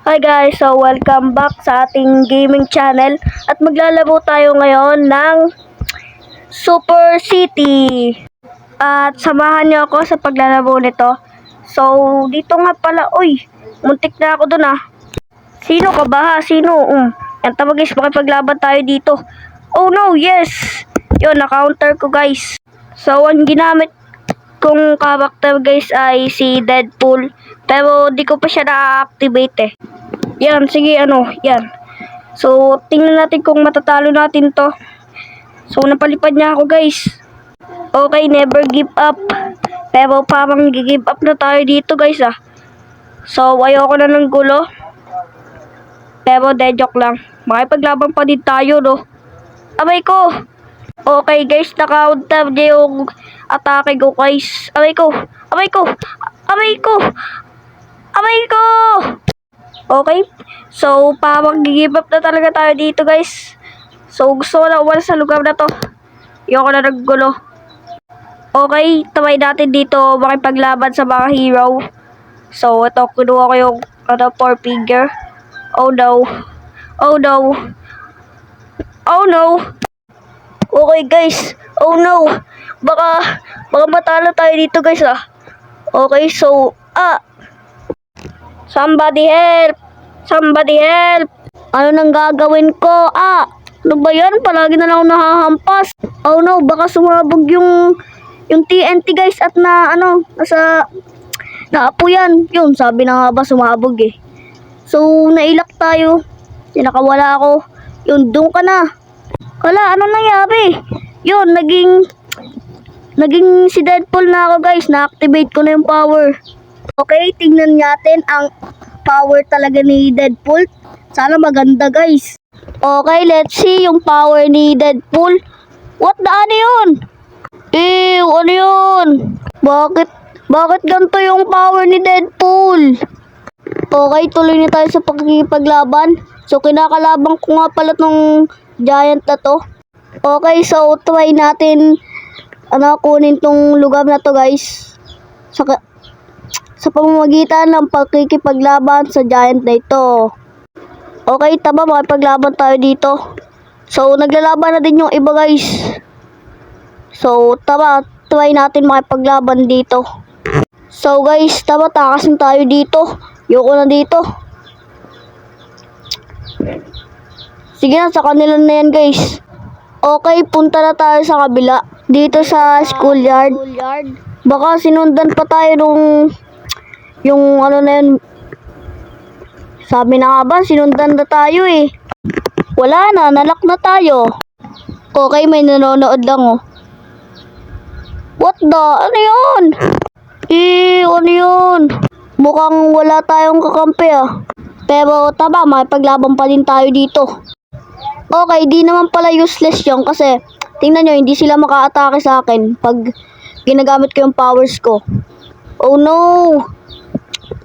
Hi guys, so welcome back sa ating gaming channel at maglalaro tayo ngayon ng Super City at samahan niyo ako sa paglalaro nito. So dito nga pala, uy, muntik na ako dun ah. Sino ka ba ha? Sino? Yan tama guys, makipaglaban tayo dito. Oh no, yes! Yun, na-counter ko guys. So ang ginamit kong character guys ay si Deadpool, pero di ko pa siya na-activate eh. Yan, sige, yan. So, tingnan natin kung matatalo natin to. So, napalipad niya ako, guys. Okay, never give up. Pero parang give up na tayo dito, guys, ah. So, ayoko na ng gulo. Pero, joke lang. Makipaglaban pa din tayo, no? Abay ko! Okay, guys, na-counter niya yung atake ko, guys. Abay ko! Abay ko! Abay ko! Abay ko! Okay, so parang give up na talaga tayo dito guys. So gusto ko na umalis sa lugar na to. Ayoko na naggulo. Okay, taway natin dito makipaglaban sa mga hero. So ito, kinuha ko yung 4 figure. Oh no. Oh no. Oh no. Okay guys. Oh no. Baka matalo tayo dito guys ah. Okay, so somebody help! Somebody help! Ano nang gagawin ko? Ano ba yan? Palagi na lang ako nahahampas. Oh no, baka sumabog yung TNT guys at nasa naapo yan. Yun, sabi na nga ba sumabog eh. So, nailak tayo. Nakawala ako. Yun, doon ka na. Wala, ano nangyari? Yun, naging si Deadpool na ako guys. Na-activate ko na yung power. Okay, tingnan natin ang power talaga ni Deadpool. Sana maganda guys. Okay, let's see yung power ni Deadpool. What the ano yun? Ew, ano yun? Bakit ganito yung power ni Deadpool? Okay, tuloy na tayo sa pagkikipaglaban. So, kinakalaban ko nga pala tong giant na to. Okay, so try natin kunin tong lugar na to guys. Sa pamamagitan ng pagkikipaglaban sa giant na ito. Okay, tama, makipaglaban tayo dito. So, naglalaban na din yung iba guys. So, tama, try natin makipaglaban dito. So guys, tama, takasin tayo dito. Yoko na dito. Sige na, sa kanila na yan guys. Okay, punta na tayo sa kabila. Dito sa schoolyard. Baka sinundan pa tayo nung yung ano na yun. Sabi na nga ba, sinundan na tayo eh. Wala na, nalak na tayo. Okay, may nanonood lang oh. What the? Ano yun? Ano yun? Mukhang wala tayong kakampi ah. Pero tama, makipaglaban pa din tayo dito. Okay, di naman pala useless yung kasi tingnan nyo, hindi sila maka-atake sa akin pag ginagamit ko yung powers ko. Oh no!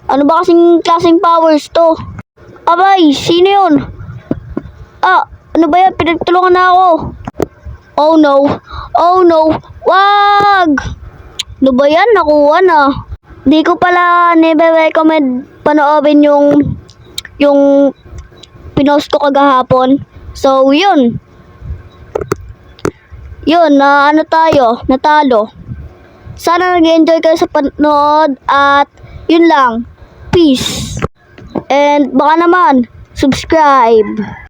Ano ba klaseng powers to? Abay, sino yun? Ano ba yan? Pinagtulungan na ako. Oh no! Oh no! Wag! Ano ba yan? Nakuha na. Di ko pala nebe-recommend panoorin yung pinost ko kagahapon. So, yun. Yun, natalo. Sana nag-enjoy kayo sa panood at yun lang. Peace. And baka naman, subscribe.